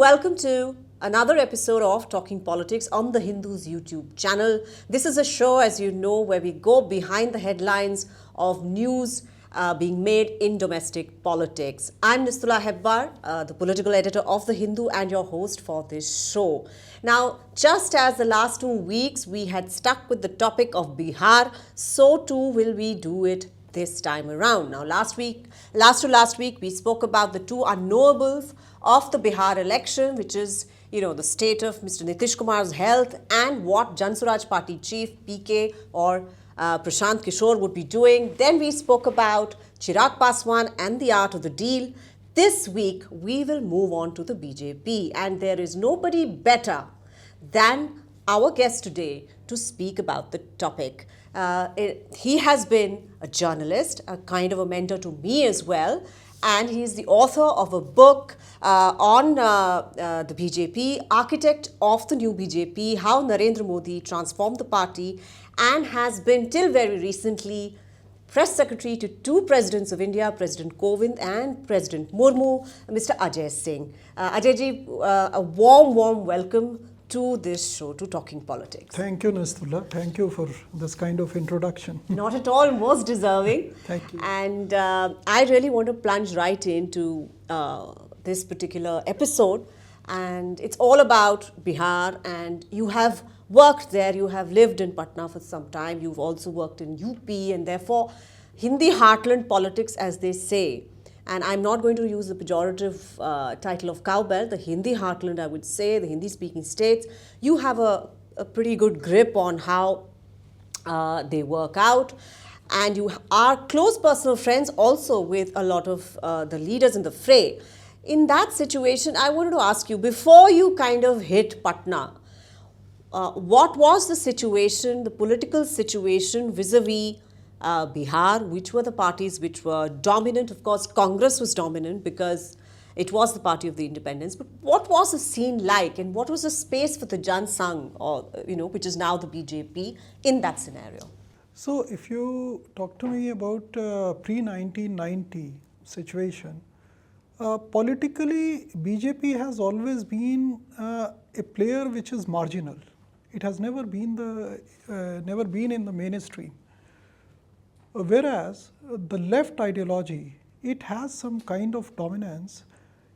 welcome to another episode of Talking Politics on the Hindu's YouTube channel. This is a show, as you know, where we go behind the headlines of news being made in domestic politics. I'm Nistula Hebbar, the political editor of The Hindu and your host for this show. Now, just as the last 2 weeks we had stuck with the topic of Bihar, so too will we do it this time around. Now, last week we spoke about the two unknowables of the Bihar election, which is, the state of Mr. Nitish Kumar's health and what Jan Swaraj Party chief PK or Prashant Kishore would be doing. Then we spoke about Chirag Paswan and the art of the deal. This week we will move on to the BJP, and there is nobody better than our guest today to speak about the topic. He has been a journalist, a kind of a mentor to me as well, and he is the author of a book on the BJP, architect of the new BJP, how Narendra Modi transformed the party, and has been till very recently press secretary to two presidents of India, President Kovind and President Murmu, Mr. Ajay Singh. Ajay ji, a warm welcome to this show, to Talking Politics. Thank you, Nistula. Thank you for this kind of introduction. Not at all, most deserving. Thank you. And I really want to plunge right into this particular episode. And it's all about Bihar, and you have worked there, you have lived in Patna for some time, you've also worked in UP, and therefore Hindi heartland politics, as they say. And I'm not going to use the pejorative title of cowbell, the Hindi heartland, I would say, the Hindi-speaking states. You have a pretty good grip on how they work out. And you are close personal friends also with a lot of the leaders in the fray. In that situation, I wanted to ask you, before you kind of hit Patna, what was the situation, the political situation vis-a-vis Bihar? Which were the parties which were dominant? Of course, Congress was dominant because it was the party of the independence. But what was the scene like, and what was the space for the Jan Sangh, or which is now the BJP, in that scenario? So, if you talk to me about pre-1990 situation, politically BJP has always been a player which is marginal. It has never been in the mainstream. Whereas the left ideology, it has some kind of dominance.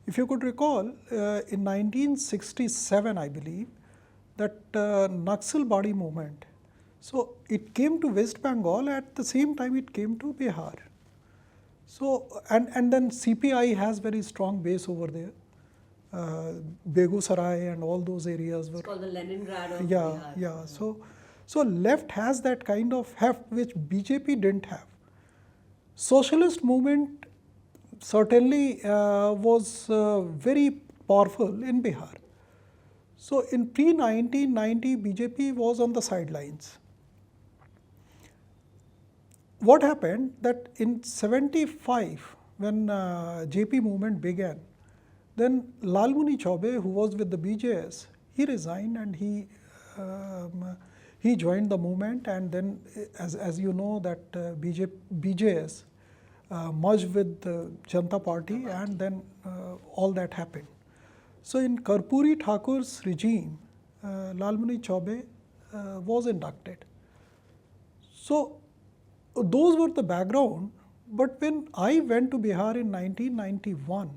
If you could recall, in 1967, I believe, that Naxalbari movement, so it came to West Bengal, at the same time it came to Bihar. So, and then CPI has very strong base over there. Begusarai and all those areas were. It's called the Leningrad of Bihar. Bihar. Yeah. So left has that kind of heft which BJP didn't have. Socialist movement certainly was very powerful in Bihar. So in pre-1990, BJP was on the sidelines. What happened that in 75, when JP movement began, then Lalmuni Chaube, who was with the BJS, he resigned and he joined the movement, and then, as you know, that BJS merged with the Janata Party, and then all that happened. So in Karpuri Thakur's regime, Lalmuni Chaube was inducted. So those were the background. But when I went to Bihar in 1991,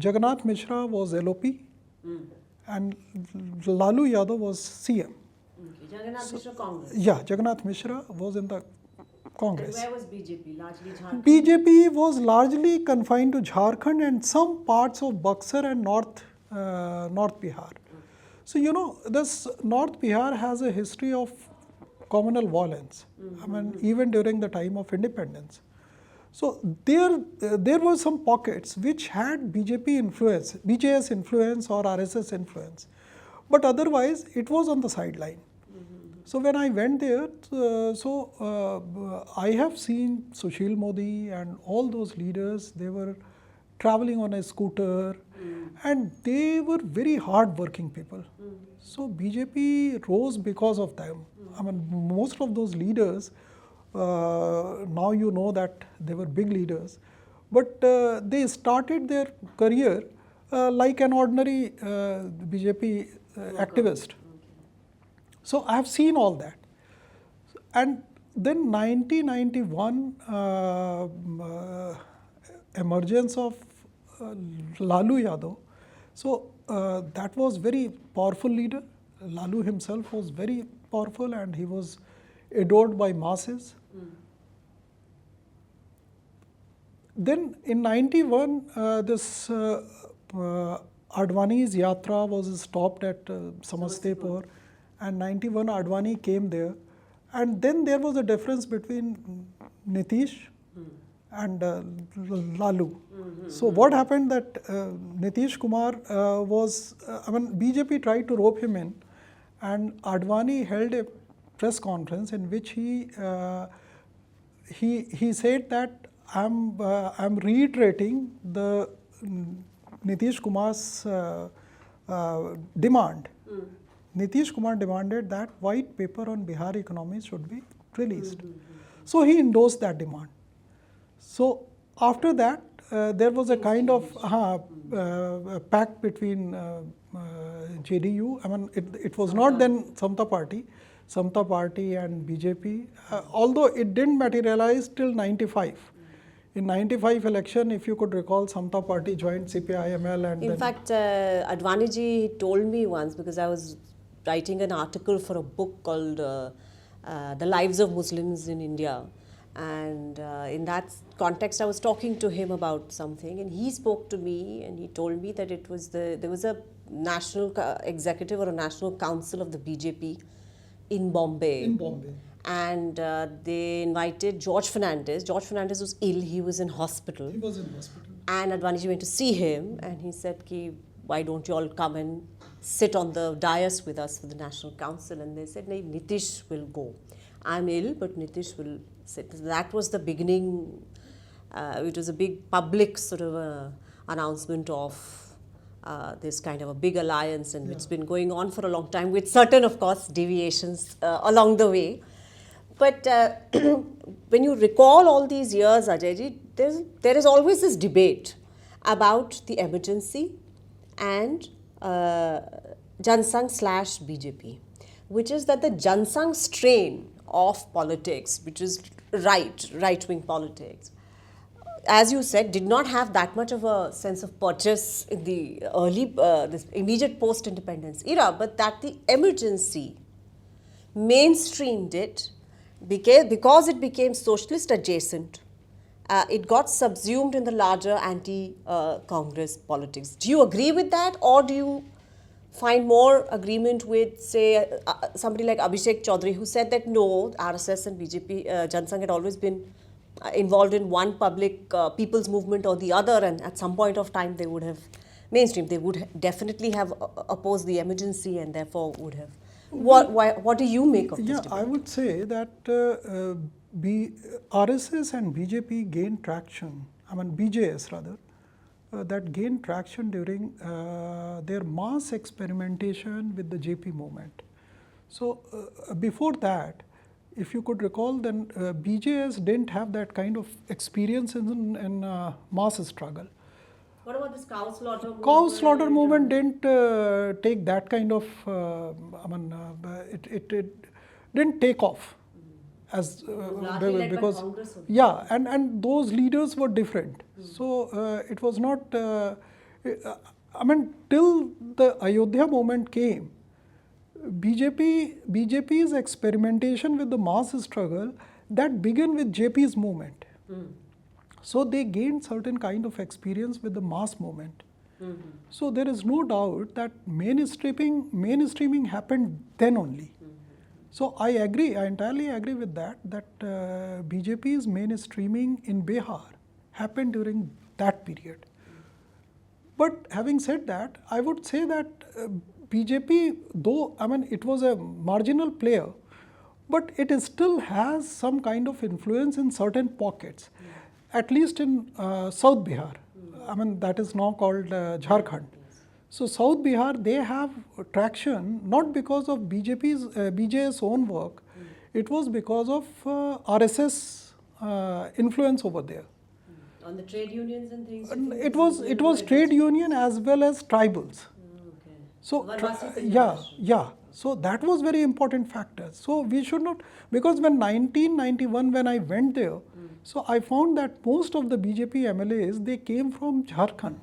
Jagannath Mishra was LOP. And Lalu Yadav was CM. Okay. Jagannath Mishra, Congress. Yeah, Jagannath Mishra was in the Congress. And where was BJP? Largely Jharkhand? BJP was largely confined to Jharkhand and some parts of Buxar and North Bihar. So, this North Bihar has a history of communal violence. I mean, even during the time of independence. So there were some pockets which had BJP influence, BJS influence or RSS influence, but otherwise it was on the sideline. So when I went there, I have seen Sushil Modi and all those leaders. They were traveling on a scooter, and they were very hard-working people. So BJP rose because of them. I mean, most of those leaders. Now you know that they were big leaders, but they started their career like an ordinary BJP activist. So I have seen all that. And then 1991 emergence of Lalu Yadav. So that was very powerful leader. Lalu himself was very powerful and he was adored by masses. Then in 91, this Advani's Yatra was stopped at Samastipur, and 91 Advani came there. And then there was a difference between Nitish and Lalu. So what happened that Nitish Kumar was, BJP tried to rope him in, and Advani held a press conference in which he said that I'm reiterating the Nitish Kumar's demand. Nitish Kumar demanded that white paper on Bihar economy should be released. So he endorsed that demand. So after that, there was a kind of pact between JDU. It was not then Samta Party and BJP, although it didn't materialize till 95. In 95 election, if you could recall, Samta Party joined CPI-ML and in fact, Advani ji told me once, because I was writing an article for a book called The Lives of Muslims in India. And in that context, I was talking to him about something, and he spoke to me and he told me that there was a national executive or a national council of the BJP in Bombay. And they invited George Fernandez. George Fernandez was ill, he was in hospital. And Advani ji went to see him and he said, why don't you all come and sit on the dais with us for the National Council? And they said, no, Nitish will go. I'm ill, but Nitish will sit. That was the beginning. It was a big public sort of announcement of this kind of a big alliance, and it's been going on for a long time with certain, of course, deviations along the way. But when you recall all these years, Ajay ji, there is always this debate about the emergency and Jansangh/BJP, which is that the Jansangh strain of politics, which is right-wing politics, as you said, did not have that much of a sense of purchase in the early, this immediate post-independence era, but that the emergency mainstreamed it because it became socialist adjacent. It got subsumed in the larger anti-Congress politics. Do you agree with that, or do you find more agreement with, say, somebody like Abhishek Chaudhary, who said that no, RSS and BJP, Jansangh had always been involved in one public people's movement or the other, and at some point of time they would have mainstreamed. They would definitely have opposed the emergency and therefore would have. What do you make of this debate? I would say that RSS and BJP gained traction, BJS rather, that gained traction during their mass experimentation with the JP movement. So before that, if you could recall, then BJS didn't have that kind of experience in mass struggle. What about this cow slaughter movement? Cow slaughter movement didn't take that kind of, it didn't take off. As because and those leaders were different. So it was not. Till the Ayodhya movement came, BJP's experimentation with the mass struggle that began with JP's movement. So they gained certain kind of experience with the mass movement. So there is no doubt that mainstreaming happened then only. So I entirely agree with that BJP's mainstreaming in Bihar happened during that period. But having said that, I would say that BJP, though it was a marginal player, but it still has some kind of influence in certain pockets, at least in South Bihar. That is now called Jharkhand. So South Bihar, they have traction not because of BJ's own work. It was because of RSS influence over there. On the trade unions and things? It was trade union as well as tribals. Okay. So Varvasi yeah. So that was very important factor. So we should not, because when 1991 when I went there, so I found that most of the BJP MLAs, they came from Jharkhand.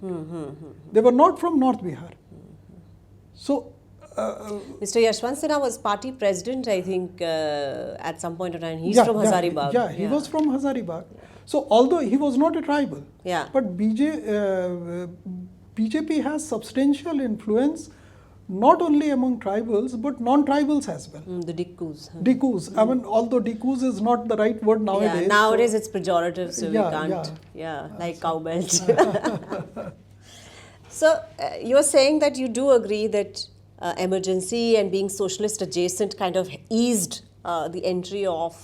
They were not from North Bihar. So Mr. Yashwant Sinha was party president, I think, at some point in time. He's from Hazaribagh. Yeah, he was from Hazaribagh. So although he was not a tribal, but BJP has substantial influence not only among tribals but non-tribals as well. The Dikkus. Dikkus. I mean, although Dikkus is not the right word nowadays. Yeah, nowadays it's pejorative, so we can't. Like cowbelt. So you're saying that you do agree that emergency and being socialist adjacent kind of eased the entry of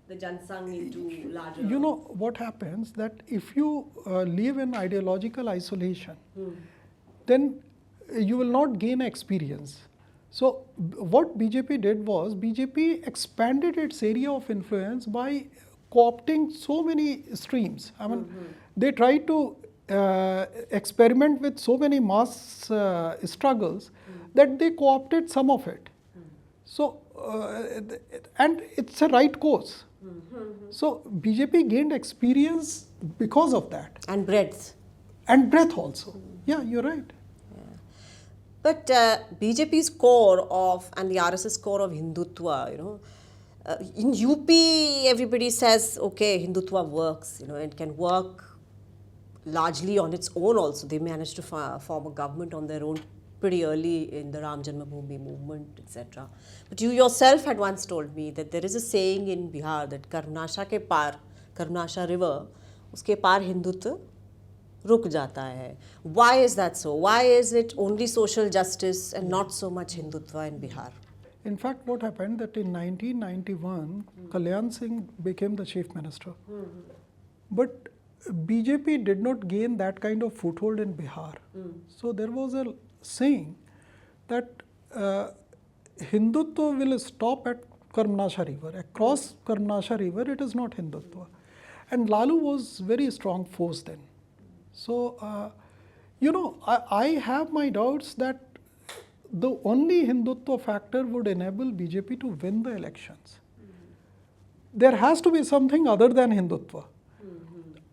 the Jansangh into larger... You know what happens, that if you live in ideological isolation, then you will not gain experience. So what BJP did was, BJP expanded its area of influence by co-opting so many streams. I mean, they tried to experiment with so many mass struggles that they co-opted some of it. So, and it's a right course. So BJP gained experience because of that. And breadth. And breadth also. Yeah, you're right. But BJP's core of, and the RSS core of Hindutva, you know, in UP everybody says, okay, Hindutva works, you know, it can work largely on its own also. They managed to form a government on their own pretty early in the Ram Janmabhoomi movement, etc. But you yourself had once told me that there is a saying in Bihar that Karunasha ke paar, Karunasha river, uske paar Hindutva ruk jata hai. Why is that so? Why is it only social justice and not so much Hindutva in Bihar? In fact, what happened that in 1991, Kalyan Singh became the chief minister. But BJP did not gain that kind of foothold in Bihar. So there was a saying that Hindutva will stop at Karunasha river. Across Karunasha river, it is not Hindutva. And Lalu was very strong force then. So, you know, I have my doubts that the only Hindutva factor would enable BJP to win the elections. There has to be something other than Hindutva.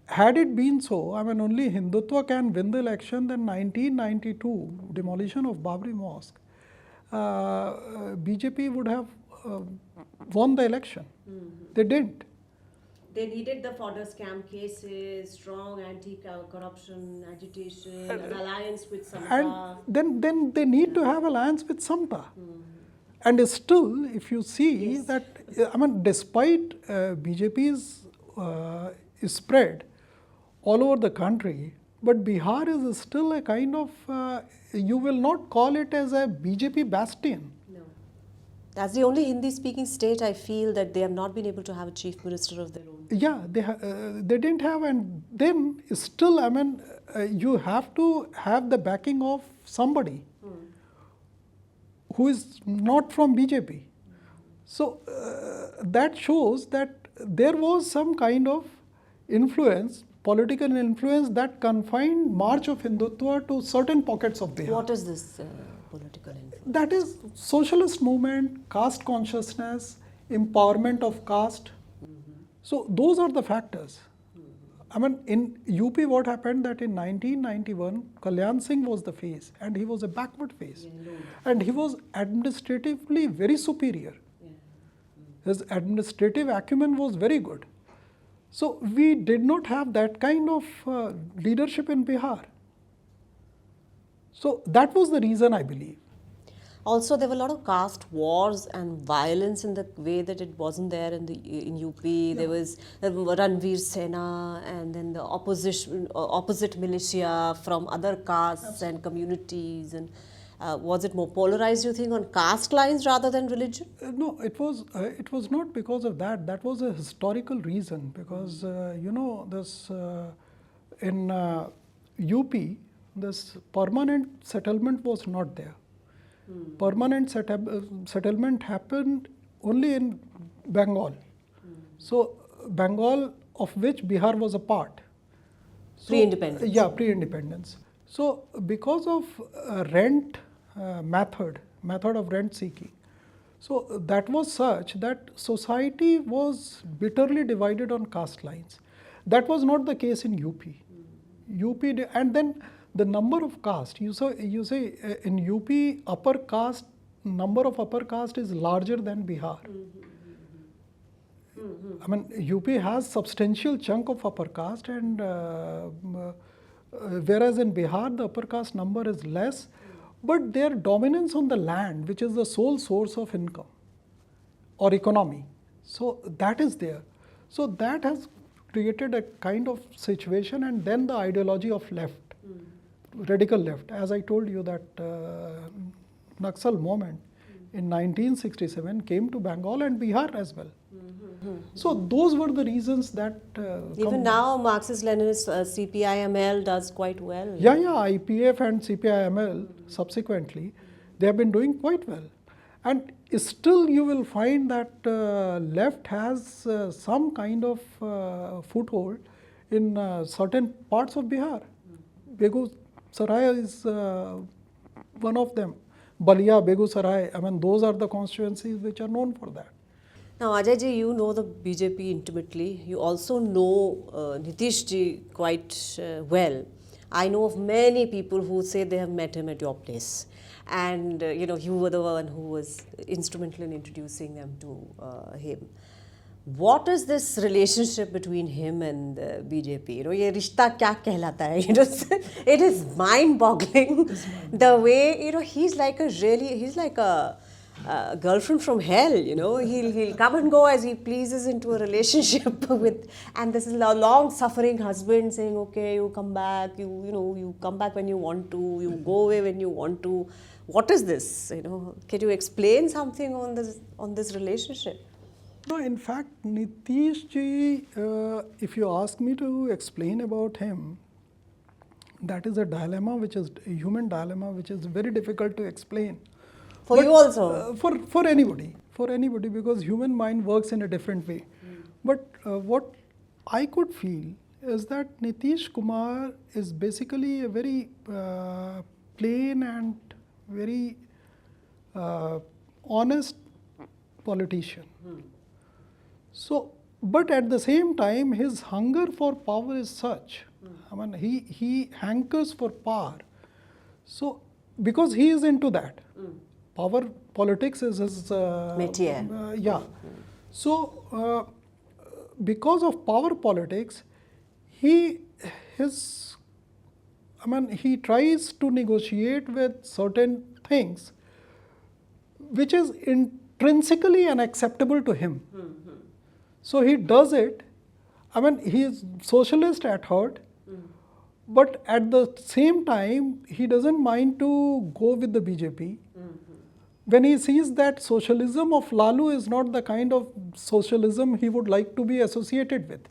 Had it been so, I mean, only Hindutva can win the election, then 1992, demolition of Babri Mosque, BJP would have won the election. They didn't. They needed the fodder scam cases, strong anti-corruption agitation, an alliance with Samta. And then they need to have alliance with Samta. And still, if you see that, I mean, despite BJP's spread all over the country, but Bihar is still a kind of, you will not call it as a BJP bastion. No. That's the only Hindi-speaking state I feel that they have not been able to have a chief minister of their own. Yeah, they didn't have, and then still, I mean, you have to have the backing of somebody who is not from BJP. So that shows that there was some kind of influence, political influence, that confined march of Hindutva to certain pockets of Bihar. What is this political influence? That is socialist movement, caste consciousness, empowerment of caste. So those are the factors. I mean, in UP what happened that in 1991, Kalyan Singh was the face, and he was a backward face. And he was administratively very superior. His administrative acumen was very good. So we did not have that kind of leadership in Bihar. So that was the reason, I believe. Also, there were a lot of caste wars and violence in the way that it wasn't there in UP. There was Ranveer Sena and then the opposite militia from other castes and communities. And was it more polarized, you think, on caste lines rather than religion? No, it was not because of that. That was a historical reason, because you know, this in UP, this permanent settlement was not there. Permanent settlement happened only in Bengal. So Bengal, of which Bihar was a part. Pre-independence. Yeah, pre-independence. So because of rent method of rent seeking, so that was such that society was bitterly divided on caste lines. That was not the case in UP. And then the number of caste, you say in UP upper caste, number of upper caste is larger than Bihar. I mean, UP has substantial chunk of upper caste, and whereas in Bihar the upper caste number is less, but their dominance on the land, which is the sole source of income or economy, so that is there. So that has created a kind of situation, and then the ideology of left, radical left, as I told you that Naxal movement in 1967 came to Bengal and Bihar as well. So those were the reasons that Even now, Marxist-Leninist CPIML does quite well. Yeah, IPF and CPIML subsequently, they have been doing quite well. And still you will find that left has some kind of foothold in certain parts of Bihar. Begusarai is one of them. Balia, Begusarai, I mean, those are the constituencies which are known for that. Now, Ajay ji, you know the BJP intimately. You also know Nitish ji quite well. I know of many people who say they have met him at your place. And, you were the one who was instrumental in introducing them to him. What is this relationship between him and BJP? ये रिश्ता क्या कहलाता है? It is mind-boggling. The way, he's like a girlfriend from hell, he'll come and go as he pleases into a relationship with, and this is a long-suffering husband saying, okay, you come back, you come back when you want to, you go away when you want to. What is this? Can you explain something on this relationship? No, in fact, Nitish ji, if you ask me to explain about him, that is a dilemma, which is a human dilemma, which is very difficult to explain. For you also? For anybody, because human mind works in a different way. But what I could feel is that Nitish Kumar is basically a very plain and very honest politician. So, but at the same time, his hunger for power is such. I mean, he hankers for power. So, because he is into that. Power politics is his métier. Yeah. So, because of power politics, he tries to negotiate with certain things which is intrinsically unacceptable to him. So he does it. I mean, he is socialist at heart, but at the same time, he doesn't mind to go with the BJP. When he sees that socialism of Lalu is not the kind of socialism he would like to be associated with.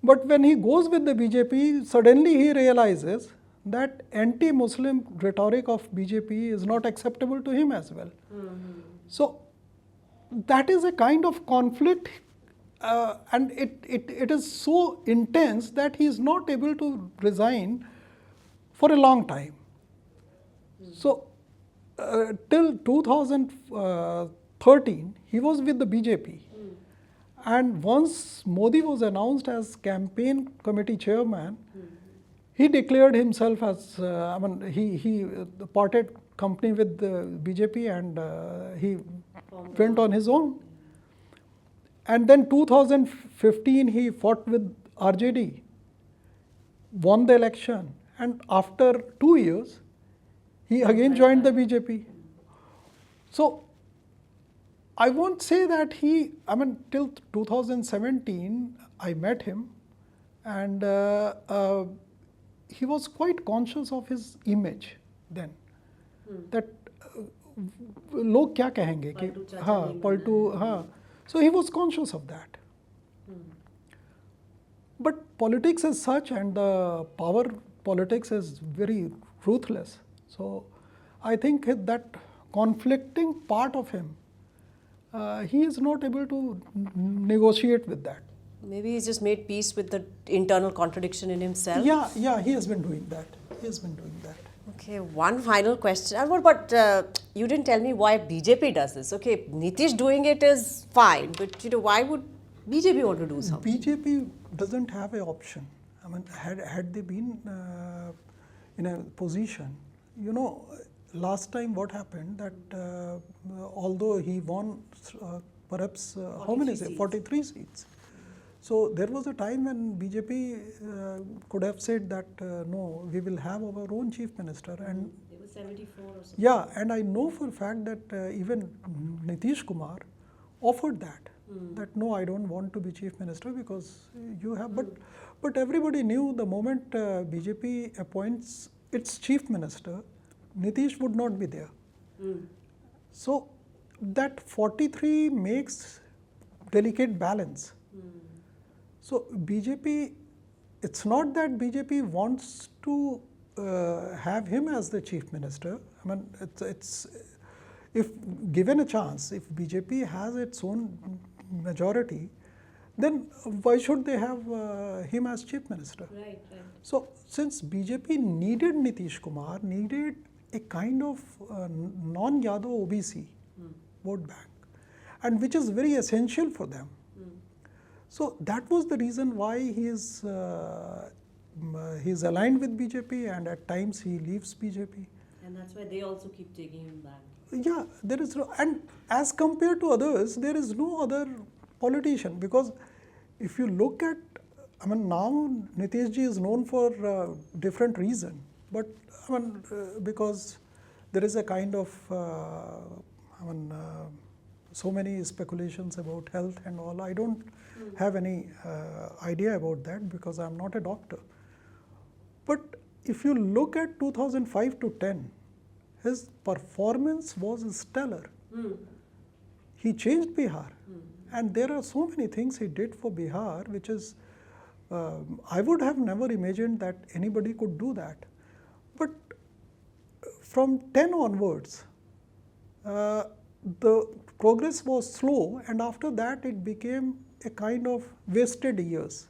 But when he goes with the BJP, suddenly he realizes that anti-Muslim rhetoric of BJP is not acceptable to him as well. So that is a kind of conflict, and it is so intense that he is not able to resign for a long time. So till 2013, he was with the BJP. And once Modi was announced as campaign committee chairman, he declared himself as, he parted company with the BJP, and he went on his own. And then 2015, he fought with RJD, won the election, and after 2 years, he again joined the BJP. So I won't say that till 2017, I met him, and he was quite conscious of his image then. That log kya kahenge ki paltu, so he was conscious of that. But politics is such, and the power politics is very ruthless. So I think that conflicting part of him, he is not able to negotiate with that. Maybe he's just made peace with the internal contradiction in himself. Yeah, he has been doing that. Okay, one final question. But you didn't tell me why BJP does this. Okay, Nitish doing it is fine, but why would BJP want to do something? BJP doesn't have an option. I mean, had they been in a position, last time what happened that although he won perhaps how many seats? 43 seats. So there was a time when BJP could have said that no, we will have our own chief minister, and It was 74 or something. yeah, and I know for a fact that even Nitish Kumar offered that. That no, I don't want to be chief minister because you have. But everybody knew the moment BJP appoints its chief minister, Nitish would not be there. So that 43 makes delicate balance. So BJP, it's not that BJP wants to have him as the chief minister. I mean, it's if given a chance, if BJP has its own majority, then why should they have him as chief minister? Right. So since BJP needed Nitish Kumar, needed a kind of non-Yadav OBC vote bank, and which is very essential for them. So that was the reason why he is aligned with BJP, and at times he leaves BJP. And that's why they also keep taking him back. Yeah, there is no, and as compared to others, there is no other politician, because if you look at, I mean, now Nitish ji is known for different reason, but I mean, because there is a kind of, so many speculations about health and all. I don't have any idea about that because I am not a doctor. But if you look at 2005 to 10, his performance was stellar. He changed Bihar, and there are so many things he did for Bihar, which is, I would have never imagined that anybody could do that. But from 10 onwards, the progress was slow, and after that it became a kind of wasted years.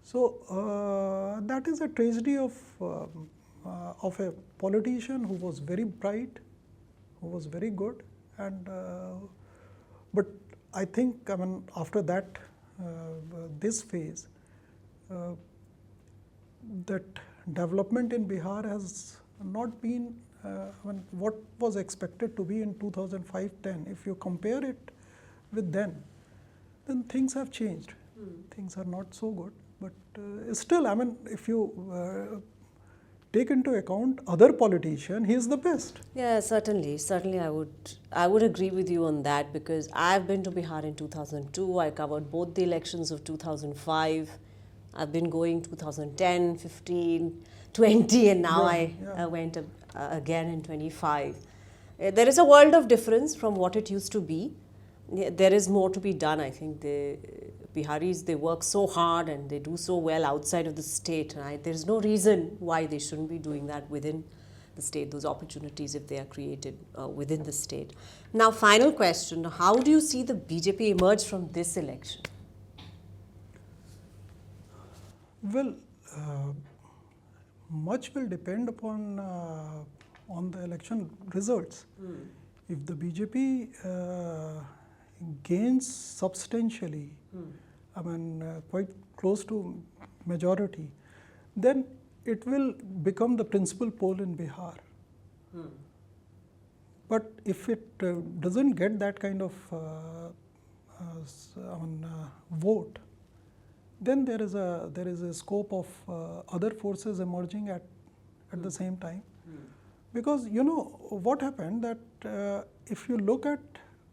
So that is a tragedy of a politician who was very bright, who was very good, and but I think, I mean, after that this phase, that development in Bihar has not been what was expected to be in 2005-10. If you compare it with then things have changed. Things are not so good, but still, I mean, if you take into account other politician, he is the best. Yeah, certainly I would agree with you on that, because I've been to Bihar in 2002. I covered both the elections of 2005. I've been going 2010, 15, 20, and now I went again in 25. There is a world of difference from what it used to be. There is more to be done. I think the Biharis, they work so hard and they do so well outside of the state. Right? There is no reason why they shouldn't be doing that within the state, those opportunities if they are created within the state. Now, final question, how do you see the BJP emerge from this election? Well, much will depend upon on the election results. If the BJP gains substantially, I mean, quite close to majority, then it will become the principal pole in Bihar. But if it doesn't get that kind of vote, then there is a scope of other forces emerging at the same time. Because what happened that if you look at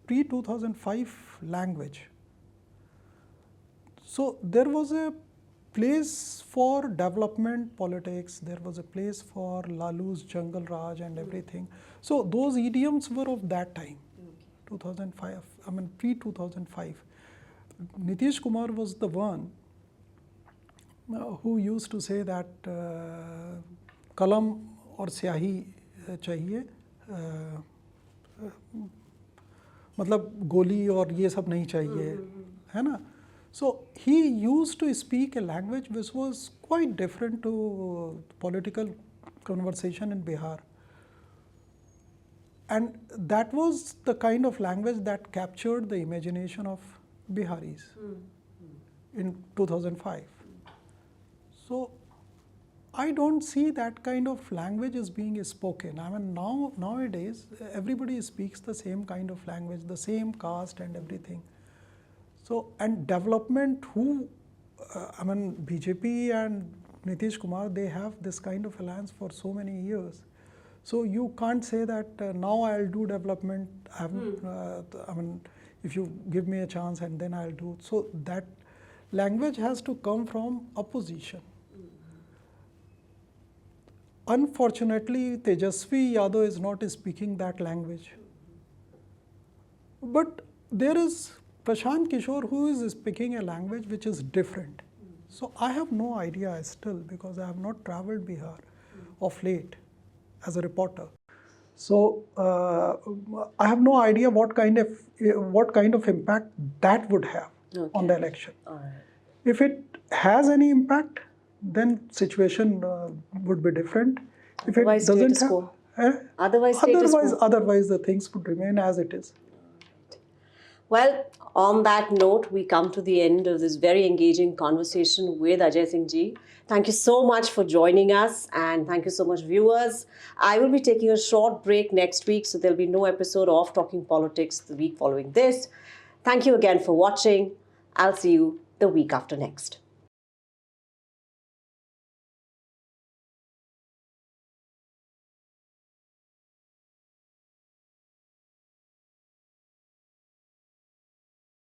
pre-2005 language, so there was a place for development politics, there was a place for Lalu's Jungle Raj and everything. So those idioms were of that time, 2005, I mean pre-2005. Nitish Kumar was the one who used to say that kalam और स्याही चाहिए, मतलब गोली और ये सब नहीं चाहिए, है ना. So he used to speak a language which was quite different to political conversation in Bihar. And that was the kind of language that captured the imagination of Biharis in 2005. So I don't see that kind of language is being spoken. I mean, nowadays, everybody speaks the same kind of language, the same caste and everything. So, and development, BJP and Nitish Kumar, they have this kind of alliance for so many years. So you can't say that now I'll do development. If you give me a chance and then I'll do. So that language has to come from opposition. Unfortunately, Tejasvi Yadav is not speaking that language. But there is Prashant Kishore who is speaking a language which is different. So I have no idea still because I have not traveled Bihar of late as a reporter. So I have no idea what kind of impact that would have on the election. All right. If it has any impact, then situation would be different. If it Otherwise, doesn't status have, quo. Otherwise, status quo. otherwise the things would remain as it is. Well, on that note, we come to the end of this very engaging conversation with Ajay Singh ji. Thank you so much for joining us, and thank you so much, viewers. I will be taking a short break next week, so there'll be no episode of Talking Politics the week following this. Thank you again for watching. I'll see you the week after next.